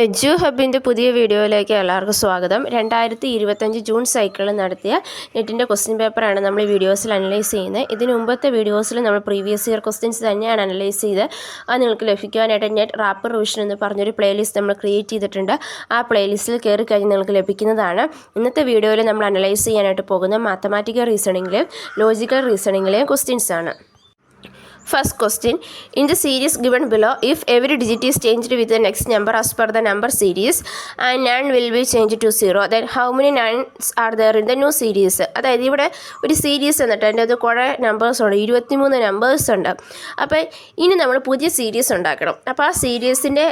Edu ഹബിൻ്റെ പുതിയ വീഡിയോയിലേക്ക് എല്ലാവർക്കും സ്വാഗതം. 2025 ജൂൺ സൈക്കിളിൽ നടത്തിയ നെറ്റിൻ്റെ ക്വസ്റ്റ്യൻ പേപ്പറാണ് നമ്മൾ ഈ വീഡിയോസിൽ അനലൈസ് ചെയ്യുന്നത്. ഇതിന് മുമ്പത്തെ വീഡിയോസിൽ നമ്മൾ പ്രീവിയസ് ഇയർ ക്വസ്റ്റ്യൻസ് തന്നെയാണ് അനലൈസ് ചെയ്ത് അത് നിങ്ങൾക്ക് ലഭിക്കുവാനായിട്ട് നെറ്റ് റാപ്പിഡ് റിവിഷൻ എന്ന് പറഞ്ഞൊരു പ്ലേലിസ്റ്റ് നമ്മൾ ക്രിയേറ്റ് ചെയ്തിട്ടുണ്ട്. ആ പ്ലേലിസ്റ്റിൽ കയറി കഴിഞ്ഞ് നിങ്ങൾക്ക് ലഭിക്കുന്നതാണ്. ഇന്നത്തെ വീഡിയോയിൽ നമ്മൾ അനലൈസ് ചെയ്യാനായിട്ട് പോകുന്ന മാത്തമാറ്റിക്കൽ റീസണിങ്ങിലെയും ലോജിക്കൽ റീസണിങ്ങിലെയും ക്വസ്റ്റ്യൻസ് ആണ്. First question, in the series given below, if every digit is changed with the next number as per the number series and none will be changed to 0, then how many nines are there in the new series? അതായത് ഇവിടെ ഒരു series എന്നിട്ട് അതിൻ്റെ അത് കുറേ numbers ഉണ്ട്, 23 numbers ഉണ്ട്. അപ്പോൾ ഇനി നമ്മൾ പുതിയ സീരീസ് ഉണ്ടാക്കണം. അപ്പോൾ ആ സീരീസിൻ്റെ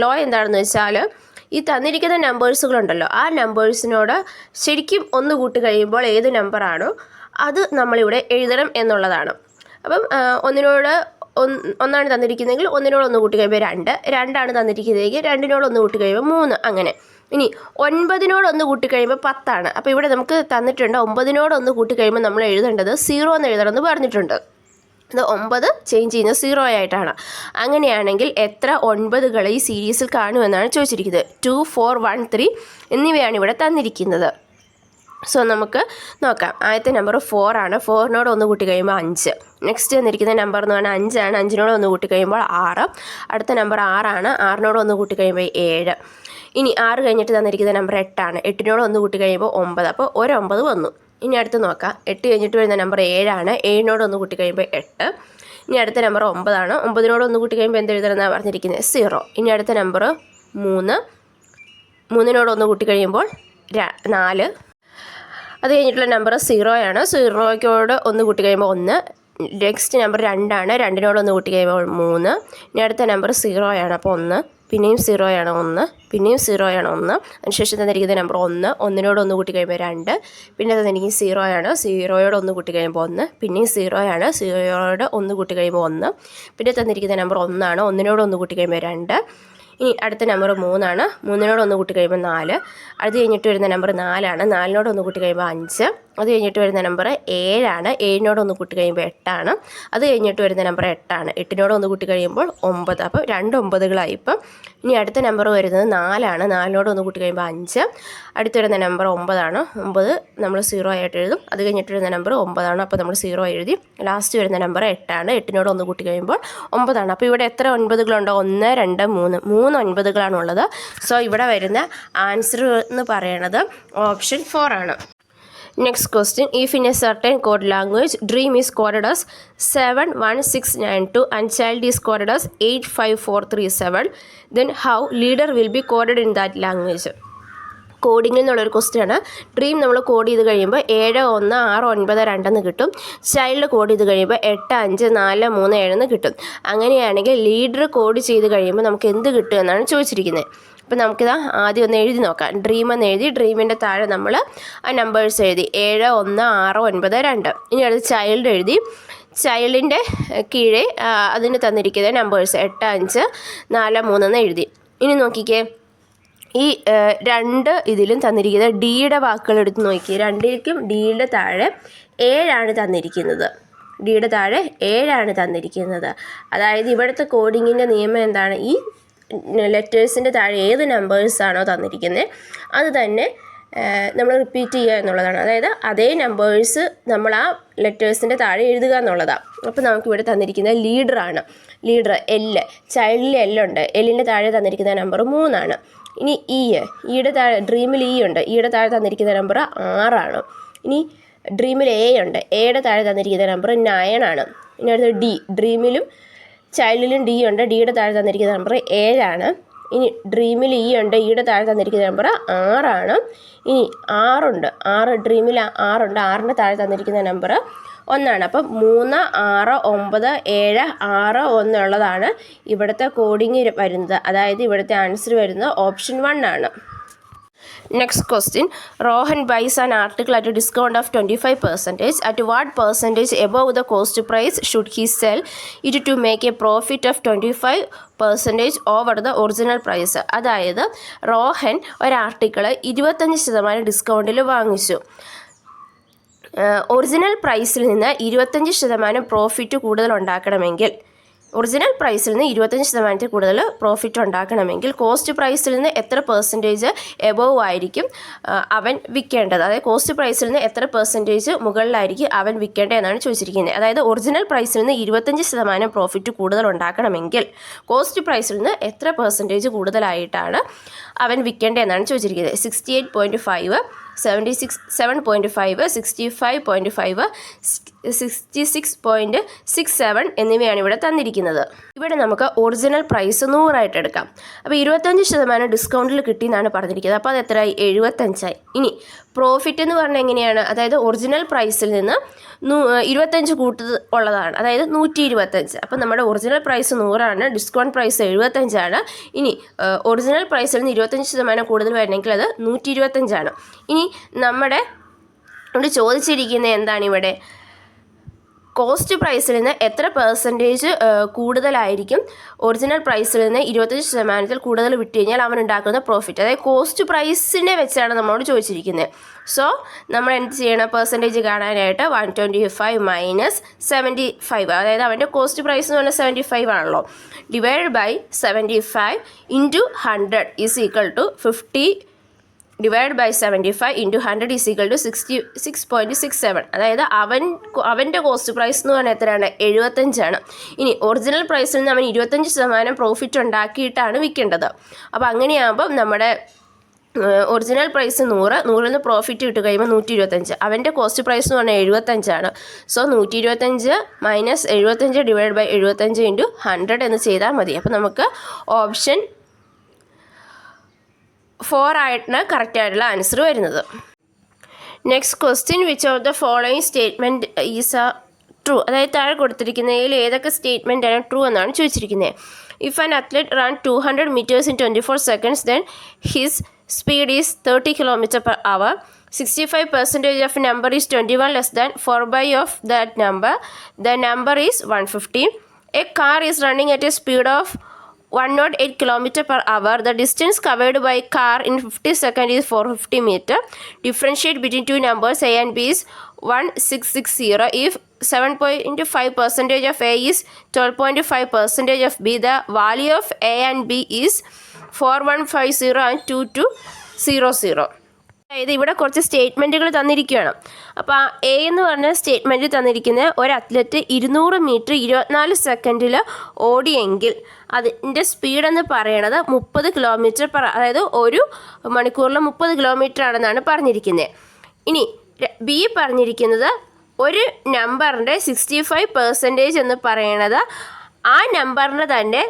ലോ എന്താണെന്ന് വെച്ചാൽ ഈ തന്നിരിക്കുന്ന നമ്പേഴ്സുകളുണ്ടല്ലോ, ആ നമ്പേഴ്സിനോട് ശരിക്കും ഒന്ന് കൂട്ടി കഴിയുമ്പോൾ ഏത് നമ്പറാണോ അത് നമ്മളിവിടെ എഴുതണം എന്നുള്ളതാണ്. അപ്പം ഒന്നാണ് തന്നിരിക്കുന്നതെങ്കിൽ ഒന്നിനോട് ഒന്ന് കൂട്ടി കഴിയുമ്പോൾ 2, 2 തന്നിരിക്കുന്നതെങ്കിൽ 2 ഒന്ന് കൂട്ടി കഴിയുമ്പോൾ 3, അങ്ങനെ. ഇനി 9 ഒന്ന് കൂട്ടി കഴിയുമ്പോൾ 10. അപ്പോൾ ഇവിടെ നമുക്ക് തന്നിട്ടുണ്ട് 9 ഒന്ന് കൂട്ടി കഴിയുമ്പോൾ നമ്മൾ എഴുതേണ്ടത് 0 എന്ന് എഴുതണമെന്ന് പറഞ്ഞിട്ടുണ്ട്. അത് 9 ചേഞ്ച് ചെയ്യുന്നത് 0 ആയിട്ടാണ്. അങ്ങനെയാണെങ്കിൽ എത്ര 9കൾ ഈ സീരീസിൽ കാണുമെന്നാണ് ചോദിച്ചിരിക്കുന്നത്. 2, 4, 1, 3 എന്നിവയാണ് ഇവിടെ തന്നിരിക്കുന്നത്. സോ നമുക്ക് നോക്കാം. ആദ്യത്തെ നമ്പർ 4 ആണ്. 4 ഒന്ന് കൂട്ടി കഴിയുമ്പോൾ 5. നെക്സ്റ്റ് തന്നിരിക്കുന്ന നമ്പർ എന്ന് പറഞ്ഞാൽ 5 ആണ്. 5 ഒന്ന് കൂട്ടി കഴിയുമ്പോൾ 6. അടുത്ത നമ്പർ 6 ആണ്. 6 ഒന്ന് കൂട്ടി കഴിയുമ്പോൾ 7. ഇനി 6 കഴിഞ്ഞിട്ട് തന്നിരിക്കുന്ന നമ്പർ 8 ആണ്. 8 ഒന്ന് കൂട്ടി കഴിയുമ്പോൾ 9. അപ്പോൾ ഒരു 9 വന്നു. ഇനി അടുത്ത് നോക്കാം. 8 കഴിഞ്ഞിട്ട് വരുന്ന നമ്പർ 7 ആണ്. 7 ഒന്ന് കൂട്ടി കഴിയുമ്പോൾ 8. ഇനി അടുത്ത നമ്പർ 9 ആണ്. 9 ഒന്ന് കൂട്ടി കഴിയുമ്പോൾ എന്ത് എഴുതണമെന്നാണ് പറഞ്ഞിരിക്കുന്നത്? 0. ഇനി അടുത്ത നമ്പർ 3. 3 ഒന്ന് കൂട്ടി കഴിയുമ്പോൾ 4. അത് കഴിഞ്ഞിട്ടുള്ള നമ്പർ 0 ആണ്. 0 ഒന്ന് കൂട്ടി കഴിയുമ്പോൾ 1. നെക്സ്റ്റ് നമ്പർ 2 ആണ്. 2 ഒന്ന് കൂട്ടി കഴിയുമ്പോൾ 3. ഇനി അടുത്ത നമ്പർ 0 ആണ്. അപ്പോൾ 1. പിന്നെയും 0 ആണ്. 1. പിന്നെയും 0 ആണ്. 1. അതിനുശേഷം തന്നിരിക്കുന്ന നമ്പർ 1. 1 ഒന്ന് കൂട്ടി കഴിയുമ്പോൾ 2. പിന്നെ തന്നിരിക്കുന്നത് 0 ആണ്. 0 ഒന്ന് കൂട്ടി കഴിയുമ്പോൾ 1. പിന്നെയും 0 ആണ്. 0 ഒന്ന് കൂട്ടി കഴിയുമ്പോൾ 1. പിന്നെ തന്നിരിക്കുന്ന നമ്പർ 1 ആണ്. 1 ഒന്ന് കൂട്ടി കഴിയുമ്പോൾ 2. ഇനി അടുത്ത നമ്പർ 3 ആണ്. 3 ഒന്ന് കൂട്ടി കഴിയുമ്പോൾ 4. അത് കഴിഞ്ഞിട്ട് വരുന്ന നമ്പർ 4 ആണ്. 4 ഒന്ന് കൂട്ടി കഴിയുമ്പോൾ 5. അത് കഴിഞ്ഞിട്ട് വരുന്ന നമ്പർ 7 ആണ്. 7 ഒന്ന് കൂട്ടി കഴിയുമ്പോൾ 8 ആണ്. അത് കഴിഞ്ഞിട്ട് വരുന്ന നമ്പർ 8 ആണ്. 8 ഒന്ന് കൂട്ടി കഴിയുമ്പോൾ 9. അപ്പോൾ 2 9കളായി. ഇപ്പം ഇനി അടുത്ത നമ്പർ വരുന്നത് 4 ആണ്. 4 ഒന്ന് കൂട്ടി കഴിയുമ്പോൾ 5. അടുത്ത് വരുന്ന നമ്പർ 9 ആണ്. 9 നമ്മൾ 0 ആയിട്ട് എഴുതും. അത് കഴിഞ്ഞിട്ട് വരുന്ന നമ്പർ 9 ആണ്. അപ്പോൾ നമ്മൾ 0 എഴുതി. ലാസ്റ്റ് വരുന്ന നമ്പർ 8 ആണ്. 8 ഒന്ന് കൂട്ടി കഴിയുമ്പോൾ 9 ആണ്. അപ്പോൾ ഇവിടെ എത്ര 9കളുണ്ടോ? 1, 2, 3 9കളാണുള്ളത്. സോ ഇവിടെ വരുന്ന ആൻസർ എന്ന് പറയുന്നത് ഓപ്ഷൻ 4 ആണ്. Next question, if in a certain code language dream is coded as 71692 and child is coded as 85437, then how leader will be coded in that language? കോഡിങ്ങിൽ നിന്നുള്ളൊരു ക്വസ്റ്റ്യൻ ആണ്. ഡ്രീം നമ്മൾ code ചെയ്ത് കഴിയുമ്പോൾ 7 1 6 9 2 എന്ന് കിട്ടും. ചൈൽഡ് കോഡ് ചെയ്ത് കഴിയുമ്പോൾ 8 5 4 3 7 എന്ന് കിട്ടും. അങ്ങനെയാണെങ്കിൽ ലീഡർ കോഡ് ചെയ്ത് കഴിയുമ്പോൾ നമുക്ക് എന്ത് കിട്ടും എന്നാണ് ചോദിച്ചിരിക്കുന്നത്. അപ്പോൾ നമുക്കിതാ ആദ്യം ഒന്ന് എഴുതി നോക്കാം. ഡ്രീം എന്ന് എഴുതി. ഡ്രീമിൻ്റെ താഴെ നമ്മൾ ആ നമ്പേഴ്സ് എഴുതി. 7 1 6 9 2. ഇനി അടുത്ത് ചൈൽഡ് എഴുതി. ചൈൽഡിൻ്റെ കീഴെ അതിന് തന്നിരിക്കുന്ന നമ്പേഴ്സ് 8 5 4 3 എന്ന് എഴുതി. ഇനി നോക്കിക്കേ, ഈ 2 ഇതിലും തന്നിരിക്കുന്ന ഡിയുടെ വാക്കുകൾ എടുത്ത് നോക്കി. 2ലേക്കും ഡിയുടെ താഴെ 7 ആണ് തന്നിരിക്കുന്നത്. ഡിയുടെ താഴെ 7 ആണ് തന്നിരിക്കുന്നത്. അതായത് ഇവിടുത്തെ കോഡിങ്ങിൻ്റെ നിയമം എന്താണ്? ഈ ലെറ്റേഴ്സിൻ്റെ താഴെ ഏത് നമ്പേഴ്സാണോ തന്നിരിക്കുന്നത് അത് തന്നെ നമ്മൾ റിപ്പീറ്റ് ചെയ്യുക എന്നുള്ളതാണ്. അതായത് അതേ നമ്പേഴ്സ് നമ്മൾ ആ ലെറ്റേഴ്സിൻ്റെ താഴെ എഴുതുക എന്നുള്ളതാണ്. അപ്പോൾ നമുക്കിവിടെ തന്നിരിക്കുന്നത് ലീഡറാണ്. ലീഡർ എല്ല്. ചൈൽഡിൽ എല്ലുണ്ട്. എല്ലിൻ്റെ താഴെ തന്നിരിക്കുന്ന നമ്പർ 3 ആണ്. ഇനി ഈയുടെ താഴെ ഡ്രീമിൽ ഉണ്ട്. ഈയുടെ താഴെ തന്നിരിക്കുന്ന നമ്പർ 6 ആണ്. ഇനി ഡ്രീമിൽ എ ഉണ്ട്. എയുടെ താഴെ തന്നിരിക്കുന്ന നമ്പർ 9 ആണ്. ഇനി അടുത്ത ഡി. ഡ്രീമിലും ചൈൽഡിലും ഡി ഉണ്ട്. ഡിയുടെ താഴെ തന്നിരിക്കുന്ന നമ്പർ 7 ആണ്. ഇനി ഡ്രീമിൽ ഉണ്ട്. ഈയുടെ താഴെ തന്നിരിക്കുന്ന നമ്പർ 6 ആണ്. ഇനി 6 ഉണ്ട്. 6 ഡ്രീമിൽ 6 ഉണ്ട്. 6ൻ്റെ താഴെ തന്നിരിക്കുന്ന നമ്പർ 1 ആണ്. അപ്പം 3 6 9 7 6 1 ഉള്ളതാണ് ഇവിടുത്തെ കോഡിങ് വരുന്നത്. അതായത് ഇവിടുത്തെ ആൻസർ വരുന്നത് ഓപ്ഷൻ 1 ആണ്. Next question, Rohan buys an article at a discount of 25%. At what percentage above the cost price should he sell it to make a profit of 25% over the original price? അതായത് റോഹൻ ഒരു article 25% ഡിസ്കൗണ്ടിൽ വാങ്ങിച്ചു. Original പ്രൈസിൽ നിന്ന് 25% profit കൂടുതൽ ഉണ്ടാക്കണമെങ്കിൽ original പ്രൈസിൽ നിന്ന് 25% കൂടുതൽ പ്രോഫിറ്റ് ഉണ്ടാക്കണമെങ്കിൽ കോസ്റ്റ് പ്രൈസിൽ നിന്ന് എത്ര പെർസെൻറ്റേജ് എബോവ് ആയിരിക്കും അവൻ വിൽക്കേണ്ടത്, അതായത് കോസ്റ്റ് പ്രൈസിൽ നിന്ന് എത്ര പെർസെൻറ്റേജ് മുകളിലായിരിക്കും അവൻ വിൽക്കേണ്ടത് എന്നാണ് ചോദിച്ചിരിക്കുന്നത്. അതായത് ഒറിജിനൽ പ്രൈസിൽ നിന്ന് 25% പ്രോഫിറ്റ് കൂടുതൽ ഉണ്ടാക്കണമെങ്കിൽ കോസ്റ്റ് പ്രൈസിൽ നിന്ന് എത്ര പെർസെൻറ്റേജ് കൂടുതലായിട്ടാണ് അവൻ വിൽക്കേണ്ടത് എന്നാണ് ചോദിച്ചിരിക്കുന്നത്. 68.5, 77.5, 65.5, 66.67 എന്നിവയാണ് ഇവിടെ തന്നിരിക്കുന്നത്. ഇവിടെ നമുക്ക് ഒറിജിനൽ പ്രൈസ് 100 എടുക്കാം. അപ്പോൾ 25% ഡിസ്കൗണ്ടിൽ കിട്ടിയെന്നാണ് പറഞ്ഞിരിക്കുന്നത്. അപ്പോൾ അത് എത്രയായി? 75ആയി. ഇനി പ്രോഫിറ്റ് എന്ന് പറഞ്ഞാൽ എങ്ങനെയാണ്? അതായത് ഒറിജിനൽ പ്രൈസിൽ നിന്ന് 25 കൂട്ടത് ഉള്ളതാണ്, അതായത് 125. അപ്പം നമ്മുടെ ഒറിജിനൽ പ്രൈസ് 100 ഡിസ്കൗണ്ട് പ്രൈസ് 75. ഇനി ഒറിജിനൽ പ്രൈസിൽ നിന്ന് 25% കൂടുതൽ വരണമെങ്കിൽ അത് 125. ഇനി നമ്മുടെ ഇവിടെ ചോദിച്ചിരിക്കുന്നത് എന്താണ്? ഇവിടെ കോസ്റ്റ് പ്രൈസിൽ നിന്ന് എത്ര പെർസെൻറ്റേജ് കൂടുതലായിരിക്കും ഒറിജിനൽ പ്രൈസിൽ നിന്ന് 25% കൂടുതൽ വിട്ട് കഴിഞ്ഞാൽ അവൻ ഉണ്ടാക്കുന്ന പ്രോഫിറ്റ്, അതായത് കോസ്റ്റ് പ്രൈസിനെ വെച്ചാണ് നമ്മളോട് ചോദിച്ചിരിക്കുന്നത്. സോ നമ്മൾ എന്ത് ചെയ്യണം? പെർസെൻറ്റേജ് കാണാനായിട്ട് 125 മൈനസ് 75, അതായത് അവൻ്റെ കോസ്റ്റ് പ്രൈസ് എന്ന് പറഞ്ഞാൽ 75 ആണല്ലോ, divide by 75 into 100 is equal to 50 divide by 75 into 100 is equal to 66.67. അതായത് അവൻ്റെ കോസ്റ്റ് പ്രൈസ് എന്ന് പറഞ്ഞാൽ എത്രയാണ്? 75. ഇനി ഒറിജിനൽ പ്രൈസിൽ നിന്ന് അവൻ 25% പ്രോഫിറ്റ് ഉണ്ടാക്കിയിട്ടാണ് വിൽക്കേണ്ടത്. അപ്പോൾ അങ്ങനെയാകുമ്പോൾ നമ്മുടെ ഒറിജിനൽ പ്രൈസ് 100 നിന്ന് പ്രോഫിറ്റ് കിട്ടി കഴിയുമ്പോൾ 125. അവൻ്റെ കോസ്റ്റ് പ്രൈസ് എന്ന് പറഞ്ഞാൽ 75. So 125 minus 75 divide by 75 into 100 എന്ന് ചെയ്താൽ മതി. അപ്പോൾ നമുക്ക് ഓപ്ഷൻ 4 ആയിട്ടാണ് കറക്റ്റായിട്ടുള്ള ആൻസർ വരുന്നത്. Next question, which of the following statement is A true? അതായത് താഴെ കൊടുത്തിരിക്കുന്നതിൽ ഏതൊക്കെ സ്റ്റേറ്റ്മെൻ്റ് ആണ് ട്രൂ എന്നാണ് ചോദിച്ചിരിക്കുന്നത്. If an athlete run 200 meters in 24 seconds, then his speed is 30 km/h. 65% of number is 21 less than 4 of that number. The number is 150. A car is running at a speed of 108 km/h. The distance covered by car in 50 seconds is 450 meters. Differentiate between two numbers A and B is 1660. If 7.5% of A is 12.5% of B, the value of A and B is 4150 and 2200. അതായത് ഇവിടെ കുറച്ച് സ്റ്റേറ്റ്മെൻറ്റുകൾ തന്നിരിക്കുകയാണ്. അപ്പോൾ ആ A എന്ന് പറഞ്ഞ statement തന്നിരിക്കുന്നത് ഒരു അത്ലറ്റ് 200 മീറ്റർ 24 സെക്കൻഡിൽ ഓടിയെങ്കിൽ അതിൻ്റെ സ്പീഡെന്ന് പറയണത് 30 km/h, അതായത് ഒരു മണിക്കൂറിൽ 30 km ആണെന്നാണ് പറഞ്ഞിരിക്കുന്നത്. ഇനി ബി പറഞ്ഞിരിക്കുന്നത് ഒരു നമ്പറിൻ്റെ 65% എന്ന് പറയണത് ആ നമ്പറിൻ്റെ തന്നെ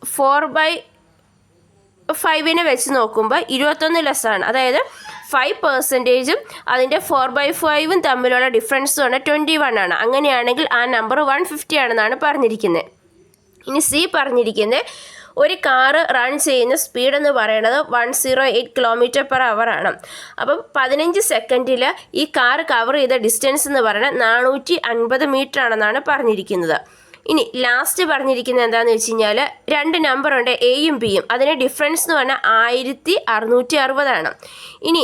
4/5 വെച്ച് നോക്കുമ്പോൾ 21 ലെസ്സാണ്, അതായത് 5% അതിൻ്റെ 4/5 തമ്മിലുള്ള ഡിഫറൻസ് പറഞ്ഞാൽ 21 ആണ്. അങ്ങനെയാണെങ്കിൽ ആ നമ്പർ 150 ആണെന്നാണ് പറഞ്ഞിരിക്കുന്നത്. ഇനി സി പറഞ്ഞിരിക്കുന്നത് ഒരു കാറ് റൺ ചെയ്യുന്ന സ്പീഡ് എന്ന് പറയുന്നത് 108 km/h ആണ്. അപ്പം 15 സെക്കൻഡിൽ ഈ കാർ കവർ ചെയ്ത ഡിസ്റ്റൻസ് എന്ന് പറയുന്നത് 450 മീറ്റർ ആണെന്നാണ് പറഞ്ഞിരിക്കുന്നത്. ഇനി ലാസ്റ്റ് പറഞ്ഞിരിക്കുന്നത് എന്താണെന്ന് വെച്ച് കഴിഞ്ഞാൽ 2 നമ്പറുണ്ട് എയും ബിയും, അതിൻ്റെ ഡിഫറൻസ് എന്ന് പറഞ്ഞാൽ 1660 ആണ്. ഇനി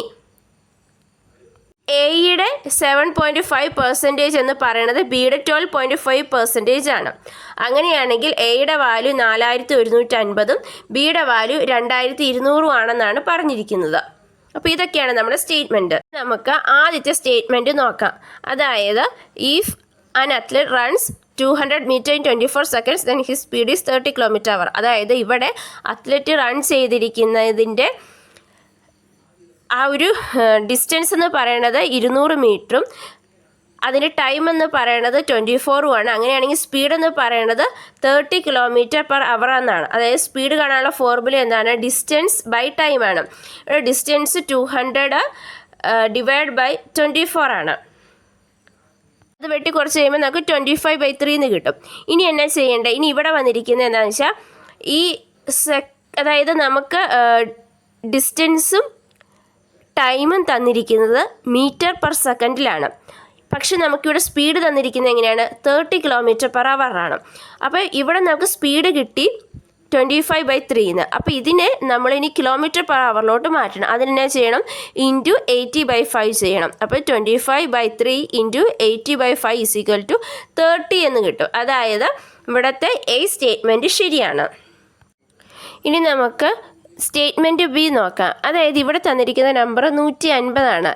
എയുടെ 7.5% എന്ന് പറയുന്നത് ബിയുടെ 12.5% ആണ്. അങ്ങനെയാണെങ്കിൽ എയുടെ വാല്യൂ 4150 ബിയുടെ വാല്യൂ 2200 ആണെന്നാണ് പറഞ്ഞിരിക്കുന്നത്. അപ്പോൾ ഇതൊക്കെയാണ് നമ്മുടെ സ്റ്റേറ്റ്മെൻറ്റ്. നമുക്ക് ആദ്യത്തെ സ്റ്റേറ്റ്മെൻറ്റ് നോക്കാം. അതായത് if an athlete runs 200 meters in 24 seconds, then his speed is 30 km/h. അതായത് ഇവിടെ അത്ലറ്റ് റൺ ചെയ്തിരിക്കുന്നതിൻ്റെ ആ ഒരു ഡിസ്റ്റൻസ് എന്ന് പറയണത് 200 മീറ്ററും അതിൻ്റെ ടൈം എന്ന് പറയണത് 24 ആണ്. അങ്ങനെയാണെങ്കിൽ സ്പീഡ് എന്ന് പറയണത് 30 km/h എന്നാണ്. അതായത് സ്പീഡ് കാണാനുള്ള ഫോർമുല എന്താണ്? ഡിസ്റ്റൻസ് ബൈ ടൈം ആണ്. ഇവിടെ ഡിസ്റ്റൻസ് 200 ഡിവൈഡ് ബൈ 24 ആണ്. അത് വെട്ടി കുറച്ച് കഴിയുമ്പോൾ നമുക്ക് 25/3 എന്ന് കിട്ടും. ഇനി എന്നാ ചെയ്യേണ്ടത്? ഇനി ഇവിടെ വന്നിരിക്കുന്നത് എന്താണെന്ന് വെച്ചാൽ ഈ അതായത് നമുക്ക് ഡിസ്റ്റൻസും ടൈമും തന്നിരിക്കുന്നത് മീറ്റർ പെർ സെക്കൻഡിലാണ്. പക്ഷെ നമുക്കിവിടെ സ്പീഡ് തന്നിരിക്കുന്നത് എങ്ങനെയാണ്? 30 km/h ആണ്. അപ്പോൾ ഇവിടെ നമുക്ക് സ്പീഡ് കിട്ടി 25/3. അപ്പോൾ ഇതിനെ നമ്മളിനി km/h മാറ്റണം. അതിനെന്നാ ചെയ്യണം? ഇൻറ്റു 80/5 ചെയ്യണം. അപ്പോൾ 25/3 ഇൻറ്റു 80/5 = 30 എന്ന് കിട്ടും. അതായത് ഇവിടുത്തെ എ സ്റ്റേറ്റ്മെൻറ്റ് ശരിയാണ്. ഇനി നമുക്ക് സ്റ്റേറ്റ്മെൻറ്റ് ബി നോക്കാം. അതായത് ഇവിടെ തന്നിരിക്കുന്ന നമ്പർ 150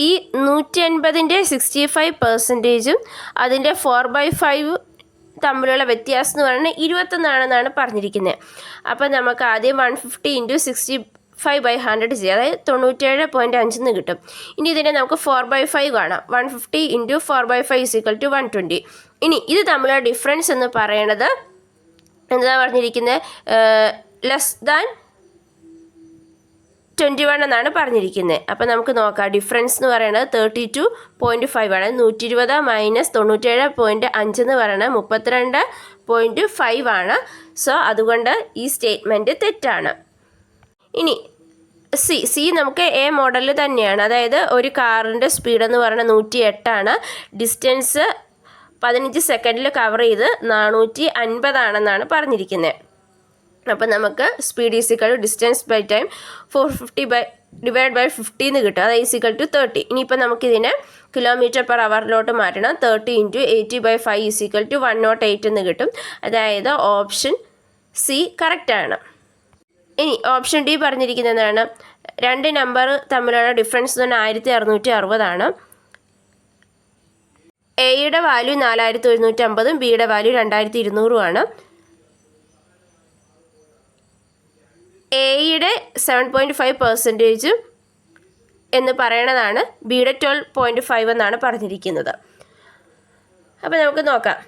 ഈ 150ൻ്റെ 65% അതിൻ്റെ 4/5 തമ്മിലുള്ള വ്യത്യാസം എന്ന് പറയുന്നത് 21 പറഞ്ഞിരിക്കുന്നത്. അപ്പോൾ നമുക്ക് ആദ്യം 150 × 65/100 ചെയ്യാം. അതായത് 97.5 കിട്ടും. ഇനി ഇതിനെ നമുക്ക് 4/5 കാണാം. 150 × 4/5 = 120. ഇനി ഇത് തമ്മിലുള്ള ഡിഫറൻസ് എന്ന് പറയണത് എന്താ പറഞ്ഞിരിക്കുന്നത്? ലെസ് ദാൻ 21 എന്നാണ് പറഞ്ഞിരിക്കുന്നത്. അപ്പോൾ നമുക്ക് നോക്കാം. ഡിഫറൻസ് എന്ന് പറയുന്നത് 32.5 ആണ്. 120 - 97.5 എന്ന് പറയുന്നത് 32.5 ആണ്. സോ അതുകൊണ്ട് ഈ സ്റ്റേറ്റ്മെൻറ്റ് തെറ്റാണ്. ഇനി സി നമുക്ക് എ മോഡലിൽ തന്നെയാണ്. അതായത് ഒരു കാറിൻ്റെ സ്പീഡ് എന്ന് പറയുന്നത് 108 ഡിസ്റ്റൻസ് 15 സെക്കൻഡിൽ കവർ ചെയ്ത് 450 പറഞ്ഞിരിക്കുന്നത്. അപ്പോൾ നമുക്ക് സ്പീഡ് ഡിസ്റ്റൻസ് ബൈ ടൈം 450 / 50 കിട്ടും. അത് 30. ഇനിയിപ്പോൾ നമുക്കിതിനെ km/h മാറ്റണം. 30 × 80/5 = 108 കിട്ടും. അതായത് ഓപ്ഷൻ സി കറക്റ്റാണ്. ഇനി ഓപ്ഷൻ ഡി പറഞ്ഞിരിക്കുന്നത് എന്താണ്? 2 നമ്പർ തമ്മിലുള്ള ഡിഫറൻസ് എന്ന് പറഞ്ഞാൽ 1660 എയുടെ വാല്യൂ 4150 ബിയുടെ വാല്യൂ 2200 എയുടെ 7.5% എന്ന് പറയണതാണ് ബിയുടെ 12.5 എന്നാണ് പറഞ്ഞിരിക്കുന്നത്. അപ്പോൾ നമുക്ക് നോക്കാം.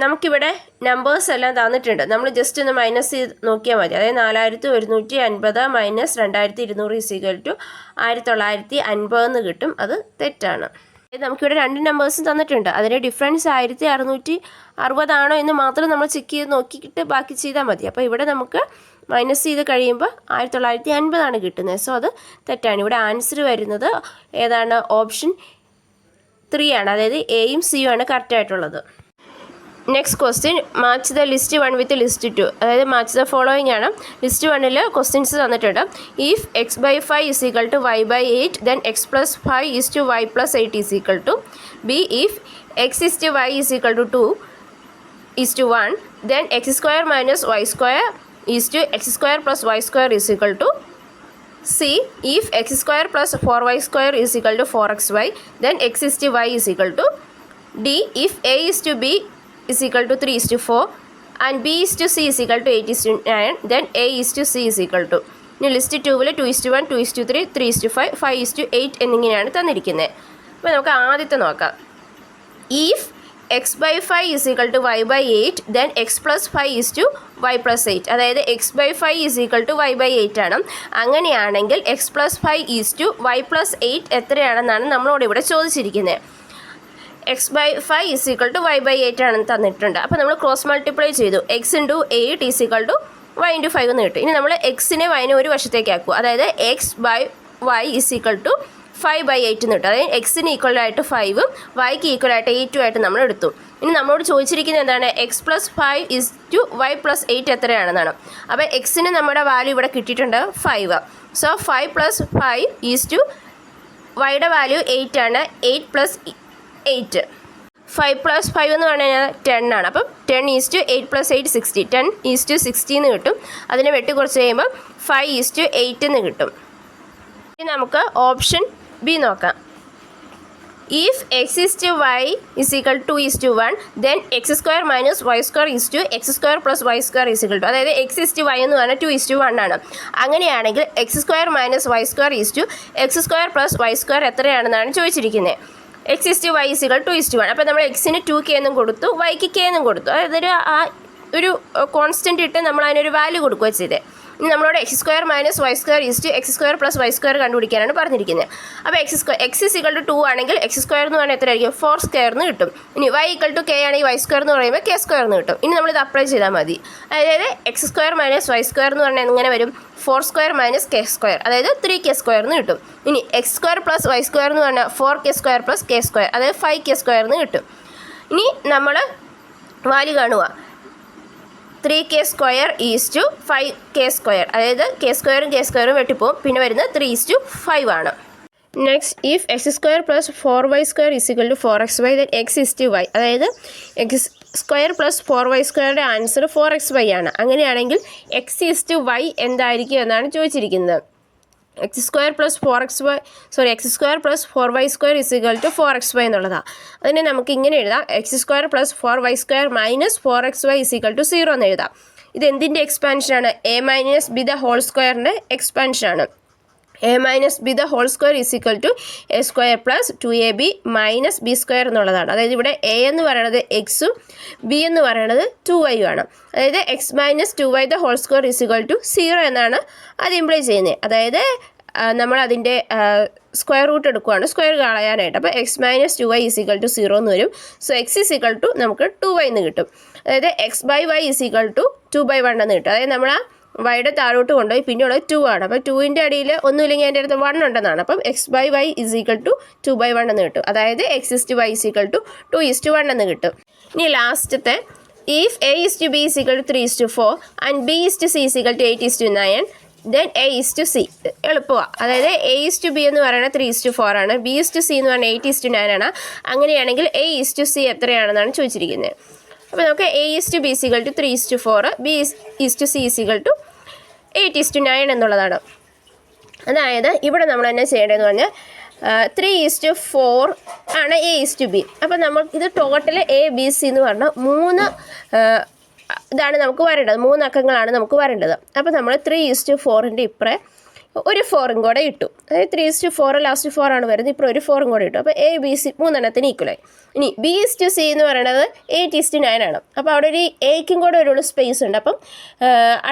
നമുക്കിവിടെ നമ്പേഴ്സ് എല്ലാം തന്നിട്ടുണ്ട്. നമ്മൾ ജസ്റ്റ് ഒന്ന് മൈനസ് ചെയ്ത് നോക്കിയാൽ മതി. അതായത് 4150 - 2200 1950 കിട്ടും. അത് തെറ്റാണ്. നമുക്കിവിടെ 2 നമ്പേഴ്സും തന്നിട്ടുണ്ട്. അതിൻ്റെ ഡിഫറൻസ് 1660 എന്ന് മാത്രം നമ്മൾ ചെക്ക് ചെയ്ത് നോക്കിയിട്ട് ബാക്കി ചെയ്താൽ മതി. അപ്പോൾ ഇവിടെ നമുക്ക് മൈനസ് ചെയ്ത് കഴിയുമ്പോൾ 1950 കിട്ടുന്നത്. സോ അത് തെറ്റാണ്. ഇവിടെ ആൻസർ വരുന്നത് ഏതാണ്? ഓപ്ഷൻ 3 ആണ്. അതായത് എയും സിയും ആണ് കറക്റ്റായിട്ടുള്ളത്. Next question, match the list 1 with list 2. അതായത് മാച്ച് ദ ഫോളോയിങ് ആണ്. ലിസ്റ്റ് 1 ക്വസ്റ്റ്യൻസ് തന്നിട്ടുണ്ട്. If x/5 = y/8 then x+5 = y+8 = b. if x/y = 2 1 then x² - y² x² + y² c. if x² + 4y² = 4xy then x/y = d. if a is to b = 3:4 and b is to c = 8:9 then a is to c = ഇനി list 2 2:1 2:3 3:5 5:8 എന്നിങ്ങനെയാണ് തന്നിരിക്കുന്നത്. അപ്പോൾ നമുക്ക് ആദ്യത്തെ നോക്കാം. If x/5 = y/8 then x+5 = y+8. അതായത് x/5 = y/8 ആണ്. അങ്ങനെയാണെങ്കിൽ x+5 y+8 എത്രയാണെന്നാണ് നമ്മളോട് ഇവിടെ ചോദിച്ചിരിക്കുന്നത്. x/5 = y/8 ആണെന്ന് തന്നിട്ടുണ്ട്. അപ്പോൾ നമ്മൾ ക്രോസ് മൾട്ടിപ്ലൈ ചെയ്തു. x × 8 = y × 5 എന്ന് കിട്ടും. ഇനി നമ്മൾ എക്സിനെ വൈനെ ഒരു വശത്തേക്ക് ആക്കുക. അതായത് x/y = 5/8 എന്ന് കിട്ടും. അതായത് എക്സിന് ഈക്വൽ ആയിട്ട് 5ഉം വൈക്ക് ഈക്വൽ ആയിട്ട് 8ഉം ആയിട്ട് നമ്മൾ എടുത്തു. ഇനി നമ്മളോട് ചോദിച്ചിരിക്കുന്നത് എന്താണ്? x+5 = y+8 എത്രയാണെന്നാണ്. അപ്പോൾ എക്സിന് നമ്മുടെ വാല്യൂ ഇവിടെ കിട്ടിയിട്ടുണ്ട് 5. സോ 5 + 5 വൈയുടെ വാല്യൂ 8 ആണ്. 8 + 8 5 + 5 എന്ന് പറഞ്ഞു കഴിഞ്ഞാൽ 10 ആണ്. അപ്പം 10 = 8 + 8 60 10 = 60 എന്ന് കിട്ടും. അതിനെ വെട്ടി കുറച്ച് കഴിയുമ്പോൾ 5 = 8 എന്ന് കിട്ടും. ഇനി നമുക്ക് ഓപ്ഷൻ ബി നോക്കാം. If x/y = 2:1 then x² - y² x² + y² = അതായത് x/y എന്ന് പറഞ്ഞാൽ 2:1 ആണ്. അങ്ങനെയാണെങ്കിൽ x² - y² x² + y² എത്രയാണെന്നാണ് ചോദിച്ചിരിക്കുന്നത്. x/y = 2:1. അപ്പോൾ നമ്മൾ എക്സിന് 2k എന്നും കൊടുത്തു, വൈക്ക് k എന്നും കൊടുത്തു. അതായത് ഒരു കോൺസ്റ്റൻ്റ് ഇട്ട് നമ്മൾ അതിനൊരു വാല്യൂ കൊടുക്കുക ചെയ്തത്. ഇനി നമ്മളോട് x² - y² x² + y² കണ്ടുപിടിക്കാനാണ് പറഞ്ഞിരിക്കുന്നത്. അപ്പോൾ x = 2 ആണെങ്കിൽ x² എന്ന് പറഞ്ഞാൽ എത്രയായിരിക്കും? 4² എന്ന് കിട്ടും. ഇനി y = k ആണെങ്കിൽ y² എന്ന് പറയുമ്പോൾ k² എന്ന് കിട്ടും. ഇനി നമ്മളിത് അപ്ലൈ ചെയ്താൽ മതി. അതായത് x² - y² എന്ന് പറഞ്ഞാൽ എങ്ങനെ വരും? 4² - k², അതായത് 3k² എന്ന് കിട്ടും. ഇനി x² + y² എന്ന് പറഞ്ഞാൽ 4k² + k², അതായത് 5k² എന്ന് കിട്ടും. ഇനി നമ്മൾ വാല്യൂ കാണുക. 3k² = 5k², അതായത് k²ഉം k² വെട്ടിപ്പോവും. പിന്നെ വരുന്നത് 3:5 ആണ്. Next, if x² + 4y² = 4xy then x/y, അതായത് square plus 4y² answer 4xy ആണ്. അങ്ങനെയാണെങ്കിൽ x/y എന്തായിരിക്കും എന്നാണ് ചോദിച്ചിരിക്കുന്നത്. x² + 4y² = 4xy എന്നുള്ളതാണ്. അതിനെ നമുക്ക് ഇങ്ങനെ എഴുതാം, x² + 4y² - 4xy = 0 എന്ന് എഴുതാം. ഇത് എന്തിൻ്റെ എക്സ്പാൻഷനാണ്? a - b² എക്സ്പാൻഷനാണ്. a - b² = a² + 2ab - b² എന്നുള്ളതാണ്. അതായത് ഇവിടെ a എന്ന് പറയുന്നത് എക്സും b എന്ന് പറയുന്നത് 2y ആണ്. അതായത് x - 2y² = 0 എന്നാണ് അത് ഇംപ്ലൈ ചെയ്യുന്നത്. അതായത് നമ്മൾ അതിൻ്റെ സ്ക്വയർ റൂട്ട് എടുക്കുകയാണ് സ്ക്വയർ കളയാനായിട്ട്. അപ്പോൾ x - 2y = 0 എന്ന് വരും. സോ x നമുക്ക് 2y എന്ന് കിട്ടും. അതായത് x/y = 2/1 എന്ന് കിട്ടും. അതായത് നമ്മൾ ആ വൈയുടെ താഴോട്ട് കൊണ്ടുപോയി പിന്നെയുള്ളത് 2 ആണ്. അപ്പോൾ 2ൻ്റെ അടിയിൽ ഒന്നുമില്ലെങ്കിൽ അതിൻ്റെ അടുത്ത് 1 ഉണ്ടെന്നാണ്. അപ്പം x/y = 2/1 എന്ന് കിട്ടും. അതായത് x/y = 2:1 എന്ന് കിട്ടും. ഇനി ലാസ്റ്റത്തെ if a/b = 3:4 and b/c = 8:9 then a/c എളുപ്പമാണ്. അതായത് a/b എന്ന് പറയുന്നത് 3:4 ആണ്, b/c എന്ന് പറഞ്ഞാൽ 8:9 ആണ്. അങ്ങനെയാണെങ്കിൽ a/c എത്രയാണെന്നാണ് ചോദിച്ചിരിക്കുന്നത്. അപ്പോൾ നമുക്ക് a/b = 3:4, b/c = 8:9 എന്നുള്ളതാണ്. അതായത് ഇവിടെ നമ്മൾ എന്നാ ചെയ്യേണ്ടതെന്ന് പറഞ്ഞാൽ 3:4 ആണ് a/b. അപ്പോൾ ഇത് ടോട്ടൽ a/b/c എന്ന് പറഞ്ഞാൽ 3 ഇതാണ് നമുക്ക് വരേണ്ടത്, 3 അക്കങ്ങളാണ് നമുക്ക് വരേണ്ടത്. അപ്പോൾ നമ്മൾ 3:4ൻ്റെ ഇപ്പുറം ഒരു 4ഉം കൂടെ ഇട്ടു. അതായത് 3:4 ലാസ്റ്റ് 4 ആണ് വരുന്നത്, ഇപ്പോൾ ഒരു 4ഉം കൂടെ ഇട്ടു. അപ്പോൾ a/b/c 3 ഈക്വലായി. ഇനി b/c എന്ന് പറയുന്നത് 8:9 ആണ്. അപ്പോൾ അവിടെ ഒരു എയ്ക്കും കൂടെ ഒരു സ്പേസ് ഉണ്ട്. അപ്പം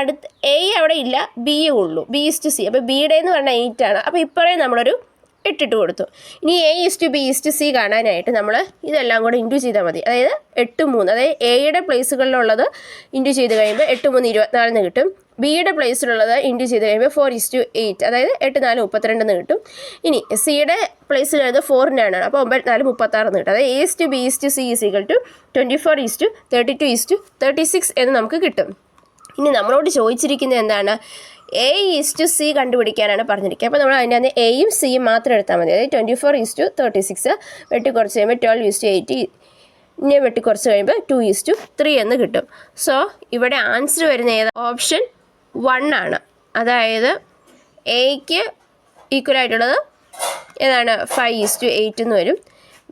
അടുത്ത് a അവിടെ ഇല്ല, b ഉള്ളൂ, b/c. അപ്പോൾ b-യുടെ എന്ന് പറഞ്ഞാൽ 8 ആണ്. അപ്പോൾ ഇപ്പോഴേ നമ്മളൊരു ഇട്ടിട്ട് കൊടുത്തു. ഇനി a/b/c കാണാനായിട്ട് നമ്മൾ ഇതെല്ലാം കൂടെ ഇൻറ്റു ചെയ്താൽ മതി. അതായത് 8, 3, അതായത് എയുടെ പ്ലേസുകളിലുള്ളത് ഇൻറ്റു ചെയ്ത് കഴിയുമ്പോൾ 8, 3 24 എന്ന് കിട്ടും. ബിയുടെ പ്ലേസിലുള്ളത് ഇൻറ്റു ചെയ്ത് കഴിയുമ്പോൾ 4:8, അതായത് 8, 4 32 എന്ന് കിട്ടും. ഇനി സിയുടെ പ്ലേസിലുള്ളത് 4 അപ്പോൾ 9, 4 36 എന്ന് കിട്ടും. അതായത് a/b/c = 24:32:36 എന്ന് നമുക്ക് കിട്ടും. ഇനി നമ്മളോട് ചോദിച്ചിരിക്കുന്നത് എന്താണ്? a/c കണ്ടുപിടിക്കാനാണ് പറഞ്ഞിരിക്കുക. അപ്പോൾ നമ്മൾ അതിൻ്റെ എയും സിയും മാത്രം എടുത്താൽ മതി. അതായത് 24:36 വെട്ടിക്കുറച്ച് കഴിയുമ്പോൾ 12:8, ഇനി വെട്ടിക്കുറച്ച് കഴിയുമ്പോൾ 2:3 എന്ന് കിട്ടും. സോ ഇവിടെ ആൻസർ വരുന്ന ഓപ്ഷൻ 1 ആണ്. അതായത് എയ്ക്ക് ഈക്വലായിട്ടുള്ളത് ഏതാണ്? 5:8 എന്ന് വരും.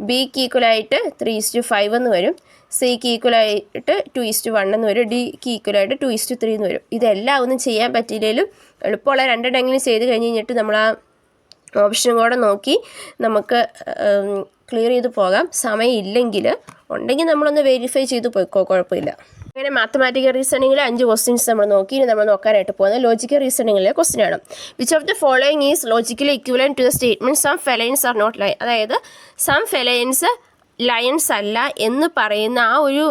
ബിക്ക് ഈക്വലായിട്ട് 3:5 എന്ന് വരും. സിക്ക് ഈക്വലായിട്ട് 2:1 എന്ന് വരും. ഡിക്ക് ഈക്വലായിട്ട് 2:3 എന്ന് വരും. ഇതെല്ലാം ഒന്നും ചെയ്യാൻ പറ്റിയില്ലെങ്കിലും എളുപ്പമുള്ള രണ്ടെണ്ണെങ്കിലും ചെയ്ത് കഴിഞ്ഞിട്ട് നമ്മൾ ആ ഓപ്ഷൻ കൂടെ നോക്കി നമുക്ക് ക്ലിയർ ചെയ്ത് പോകാം. സമയം ഇല്ലെങ്കിൽ ഉണ്ടെങ്കിൽ നമ്മളൊന്ന് വെരിഫൈ ചെയ്ത് പോയിക്കോ, കുഴപ്പമില്ല. അങ്ങനെ മാത്തമാറ്റിക്കൽ റീസണിങ്ങിൽ 5 ക്വസ്റ്റ്യൻസ് നമ്മൾ നോക്കി. ഇനി നമ്മൾ നോക്കാനായിട്ട് പോകുന്നത് ലോജിക്കൽ റീസണിങ്ങിലെ ക്വസ്റ്റ്യൻ ആണ്. Which of the following is logically equivalent to the statement some felines are not lion. അതായത് സം ഫെലൈൻസ് ലയൺസ് അല്ല എന്ന് പറയുന്ന ആ ഒരു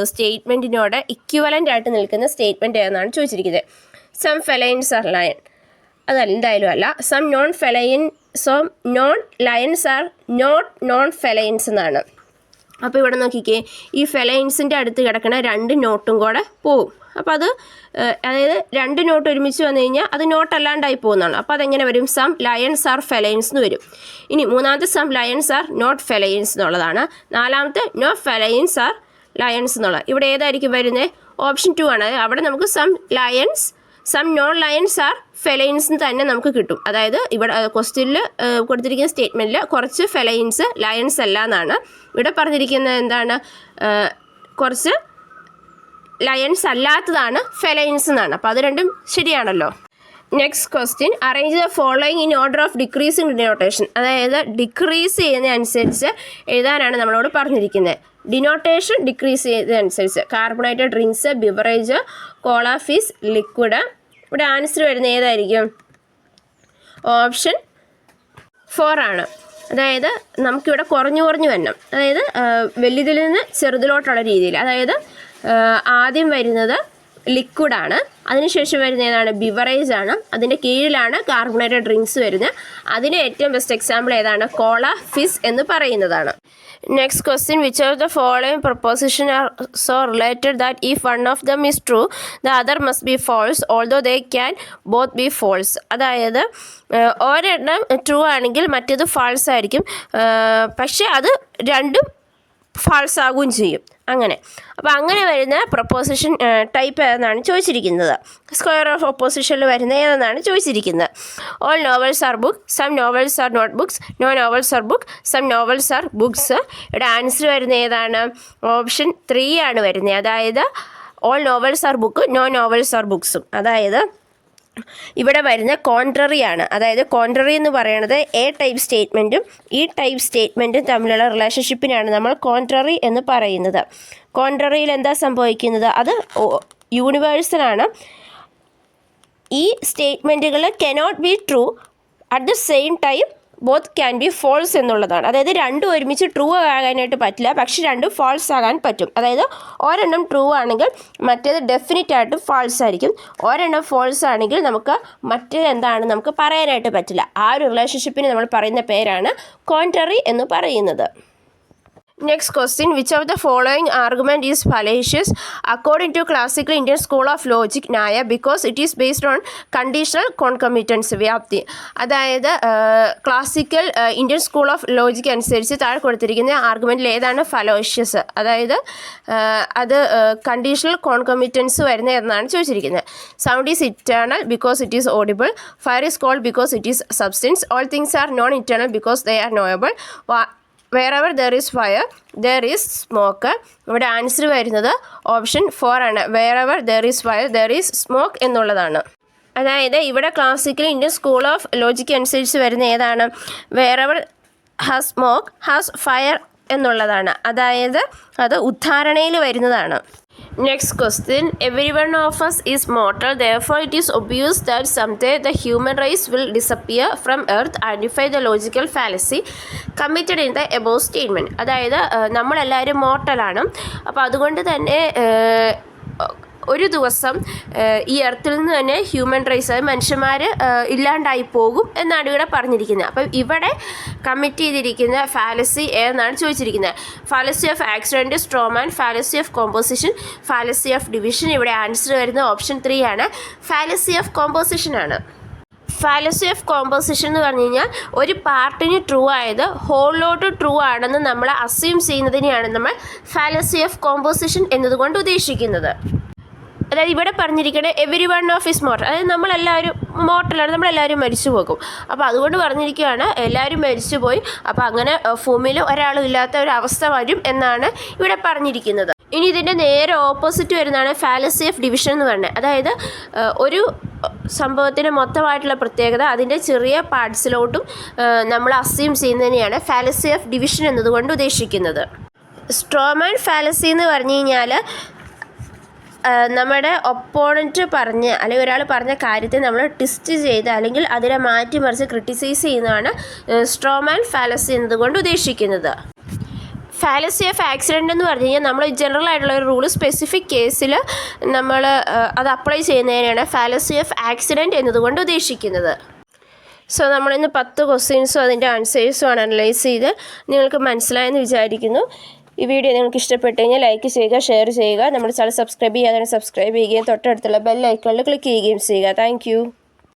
സ്റ്റേറ്റ്മെൻറ്റിനോട് ഇക്വലൻ്റ് ആയിട്ട് നിൽക്കുന്ന സ്റ്റേറ്റ്മെൻറ്റ് ഏതെന്നാണ് ചോദിച്ചിരിക്കുന്നത്. സം ഫെലൈൻസ് ആർ ലയൺ അതെന്തായാലും അല്ല. Some non lions are not non felines എന്നാണ്. അപ്പോൾ ഇവിടെ നോക്കിക്കേ, ഈ ഫെലൈൻസിൻ്റെ അടുത്ത് കിടക്കുന്ന 2 നോട്ടും കൂടെ പോവും. അപ്പോൾ അത് അതായത് 2 നോട്ട് ഒരുമിച്ച് വന്നു കഴിഞ്ഞാൽ അത് നോട്ട് അല്ലാണ്ടായി പോകുന്നതാണ്. അപ്പോൾ അതെങ്ങനെ വരും? സം ലയൺസ് ആർ ഫെലൈൻസ് എന്ന് വരും. ഇനി മൂന്നാമത്തെ സം ലയൺസ് ആർ നോട്ട് ഫെലൈൻസ് എന്നുള്ളതാണ്. നാലാമത്തെ നോ ഫെലൈൻസ് ആർ ലയൺസ് എന്നുള്ളത്. ഇവിടെ ഏതായിരിക്കും വരുന്നത്? ഓപ്ഷൻ 2 ആണ്. അവിടെ നമുക്ക് സം നോൺ ലയൺസ് ആർ ഫെലൈൻസ് എന്ന് തന്നെ നമുക്ക് കിട്ടും. അതായത് ഇവിടെ ക്വസ്റ്റ്യനിൽ കൊടുത്തിരിക്കുന്ന സ്റ്റേറ്റ്മെൻറ്റിൽ കുറച്ച് ഫെലൈൻസ് ലയൺസ് അല്ല എന്നാണ്. ഇവിടെ പറഞ്ഞിരിക്കുന്നത് എന്താണ്? കുറച്ച് ലയൺസ് അല്ലാത്തതാണ് ഫെലൈൻസ് എന്നാണ്. അപ്പോൾ അത് രണ്ടും ശരിയാണല്ലോ. Next question, arrange the following in order of decreasing denotation. അതായത് ഡിക്രീസ് ചെയ്യുന്നതനുസരിച്ച് എഴുതാനാണ് നമ്മളോട് പറഞ്ഞിരിക്കുന്നത്. ഡിനോട്ടേഷൻ ഡിക്രീസ് ചെയ്യുന്നതനുസരിച്ച് carbonated drinks, beverage, cola, fizz, liquid. ഇവിടെ ആൻസർ വരുന്നത് ഏതായിരിക്കും? ഓപ്ഷൻ 4 ആണ്. അതായത് നമുക്കിവിടെ കുറഞ്ഞു വരണം. അതായത് വലുതിൽ നിന്ന് ചെറുതിലോട്ടുള്ള രീതിയിൽ. അതായത് ആദ്യം വരുന്നത് ലിക്വിഡാണ്, അതിനുശേഷം വരുന്ന ഏതാണ്? ബിവറേജ് ആണ്, അതിൻ്റെ കീഴിലാണ് കാർബണേറ്റഡ് ഡ്രിങ്ക്സ് വരുന്നത്. അതിന് ഏറ്റവും ബെസ്റ്റ് എക്സാമ്പിൾ ഏതാണ്? കോള, ഫിസ് എന്ന് പറയുന്നതാണ്. Next question, which of the following proposition are so related that if one of them is true the other must be false although they can both be false. അതായത് ഒരെണ്ണം true ആണെങ്കിൽ മറ്റേത് false ആയിരിക്കും, പക്ഷേ അത് രണ്ടും ഫാൾസ് ആകുകയും ചെയ്യും. അങ്ങനെ അപ്പോൾ അങ്ങനെ വരുന്ന പ്രൊപ്പോസിഷൻ ടൈപ്പ് ഏതെന്നാണ് ചോദിച്ചിരിക്കുന്നത്. സ്ക്വയർ ഓഫ് ഒപ്പോസിഷനിൽ വരുന്ന ഏതെന്നാണ് ചോദിച്ചിരിക്കുന്നത്. All novels are book, some novels are not books, no novels are book, some novels are books. ഇവിടെ ആൻസർ വരുന്ന ഏതാണ്? ഓപ്ഷൻ 3 ആണ് വരുന്നത്. അതായത് all novels are book, no novels are ബുക്സും. അതായത് ഇവിടെ വരുന്ന കോൺട്രറി ആണ്. അതായത് കോൺട്രറി എന്ന് പറയുന്നത് എ ടൈപ്പ് സ്റ്റേറ്റ്മെൻറ്റും ഈ ടൈപ്പ് സ്റ്റേറ്റ്മെൻറ്റും തമ്മിലുള്ള റിലേഷൻഷിപ്പിനാണ് നമ്മൾ കോൺട്രറി എന്ന് പറയുന്നത്. കോൺട്രറിയിൽ എന്താ സംഭവിക്കുന്നത്? അത് യൂണിവേഴ്സലാണ്. ഈ സ്റ്റേറ്റ്മെൻറ്റുകൾ cannot be true at the same time both can be false എന്നുള്ളതാണ്. അതായത് രണ്ടും ഒരുമിച്ച് ട്രൂ ആകാനായിട്ട് പറ്റില്ല, പക്ഷെ രണ്ടും ഫാൾസ് ആകാൻ പറ്റും. അതായത് ഒരെണ്ണം ട്രൂ ആണെങ്കിൽ മറ്റേത് ഡെഫിനറ്റ് ആയിട്ട് ഫാൾസ് ആയിരിക്കും. ഒരെണ്ണം ഫോൾസ് ആണെങ്കിൽ മറ്റേത് എന്താണ് നമുക്ക് പറയാനായിട്ട് പറ്റില്ല. ആ ഒരു റിലേഷൻഷിപ്പിന് നമ്മൾ പറയുന്ന പേരാണ് കോൺട്രറി എന്ന് പറയുന്നത്. Next question, which of the following argument is fallacious according to classical Indian school of logic Nyaya because it is based on conditional concomitance വ്യാപ്തി. അതായത് classical Indian school of logic അനുസരിച്ച് താഴെ കൊടുത്തിരിക്കുന്ന ആർഗ്യുമെൻറ്റിൽ ഏതാണ് ഫലോഷ്യസ്? അതായത് അത് കണ്ടീഷണൽ കോൺകമിറ്റൻസ് വരുന്ന എന്നാണ് ചോദിച്ചിരിക്കുന്നത്. Sound is eternal because it is audible, fire is cold because it is substance, all things are non eternal because they are knowable, wherever there is fire there is smoke. ഇവിടെ answer വരുന്നത് option 4 ആണ്. wherever there is fire there is smoke എന്നുള്ളതാണ്. അതായത് ഇവിടെ classical Indian school of logic അനുസരിച്ച് വരുന്ന ഏതാണ്? wherever has smoke has fire എന്നുള്ളതാണ്. അതായത് അത് ഉദ്ധാരണയിൽ വരുന്നതാണ്. Next question, every one of us is mortal, therefore it is obvious that someday the human race will disappear from earth. Identify the logical fallacy committed in the above statement. അതായത് നമ്മളെല്ലാവരും മോർട്ടലാണ്. അപ്പോൾ അതുകൊണ്ട് തന്നെ ഒരു ദിവസം ഈ എർത്തിൽ നിന്ന് തന്നെ ഹ്യൂമൻ റേസ്, അതായത് മനുഷ്യന്മാർ ഇല്ലാണ്ടായി പോകും എന്നാണ് ഇവിടെ പറഞ്ഞിരിക്കുന്നത്. അപ്പം ഇവിടെ കമ്മിറ്റ് ചെയ്തിരിക്കുന്ന ഫാലസി ഏതെന്നാണ് ചോദിച്ചിരിക്കുന്നത്. Fallacy of accident, straw man, fallacy of composition, fallacy of division. ഇവിടെ ആൻസർ വരുന്നത് ഓപ്ഷൻ 3 ആണ്. ഫാലസി ഓഫ് കോമ്പോസിഷൻ ആണ്. ഫാലസി ഓഫ് കോമ്പോസിഷൻ എന്ന് പറഞ്ഞു കഴിഞ്ഞാൽ ഒരു പാർട്ടിന് ട്രൂ ആയത് ഹോളിലോട്ട് ട്രൂ ആണെന്ന് നമ്മൾ അസ്യൂം ചെയ്യുന്നതിനെയാണ് നമ്മൾ ഫാലസി ഓഫ് കോമ്പോസിഷൻ എന്നതുകൊണ്ട് ഉദ്ദേശിക്കുന്നത്. അതായത് ഇവിടെ പറഞ്ഞിരിക്കുന്നത് every one of is mortal, അതായത് നമ്മളെല്ലാവരും മോർട്ടലാണ്, നമ്മളെല്ലാവരും മരിച്ചു പോകും. അപ്പോൾ അതുകൊണ്ട് പറഞ്ഞിരിക്കുകയാണ് എല്ലാവരും മരിച്ചു പോയി, അപ്പോൾ അങ്ങനെ ഭൂമിയിൽ ഒരാളും ഇല്ലാത്ത ഒരു അവസ്ഥ വരും എന്നാണ് ഇവിടെ പറഞ്ഞിരിക്കുന്നത്. ഇനി ഇതിൻ്റെ നേരെ ഓപ്പോസിറ്റ് വരുന്നതാണ് ഫാലസി ഓഫ് ഡിവിഷൻ എന്ന് പറയുന്നത്. അതായത് ഒരു സംഭവത്തിൻ്റെ മൊത്തമായിട്ടുള്ള പ്രത്യേകത അതിൻ്റെ ചെറിയ പാർട്സിലോട്ടും നമ്മൾ അസ്യൂം ചെയ്യുന്നതിനെയാണ് ഫാലസി ഓഫ് ഡിവിഷൻ എന്നതുകൊണ്ട് ഉദ്ദേശിക്കുന്നത്. സ്ട്രോമാൻ ഫാലസി എന്ന് പറഞ്ഞു കഴിഞ്ഞാൽ നമ്മുടെ ഒപ്പോണൻറ്റ് പറഞ്ഞ് അല്ലെങ്കിൽ ഒരാൾ പറഞ്ഞ കാര്യത്തെ നമ്മൾ ട്വിസ്റ്റ് ചെയ്ത് അല്ലെങ്കിൽ അതിനെ മാറ്റിമറിച്ച് ക്രിട്ടിസൈസ് ചെയ്യുന്നതാണ് സ്ട്രോമാൻ ഫാലസി എന്നതുകൊണ്ട് ഉദ്ദേശിക്കുന്നത്. ഫാലസി ഓഫ് ആക്സിഡൻറ്റ് എന്ന് പറഞ്ഞു കഴിഞ്ഞാൽ നമ്മൾ ജനറൽ ആയിട്ടുള്ള ഒരു റൂള് സ്പെസിഫിക് കേസിൽ നമ്മൾ അത് അപ്ലൈ ചെയ്യുന്നതിനാണ് ഫാലസി ഓഫ് ആക്സിഡൻറ്റ് എന്നതുകൊണ്ട് ഉദ്ദേശിക്കുന്നത്. സോ നമ്മളിന്ന് 10 ക്വസ്റ്റ്യൻസും അതിൻ്റെ ആൻസേഴ്സും ആണ് അനലൈസ് ചെയ്ത് നിങ്ങൾക്ക് മനസ്സിലായെന്ന് വിചാരിക്കുന്നു. ഈ വീഡിയോ നിങ്ങൾക്ക് ഇഷ്ടപ്പെട്ടു കഴിഞ്ഞാൽ ലൈക്ക് ചെയ്യുക, ഷെയർ ചെയ്യുക. നമ്മുടെ ചാനൽ സബ്സ്ക്രൈബ് ചെയ്യാതെ സബ്സ്ക്രൈബ് ചെയ്യുകയും തൊട്ടടുത്തുള്ള ബെൽ ഐക്കണിൽ ക്ലിക്ക് ചെയ്യുകയും ചെയ്യുക. താങ്ക്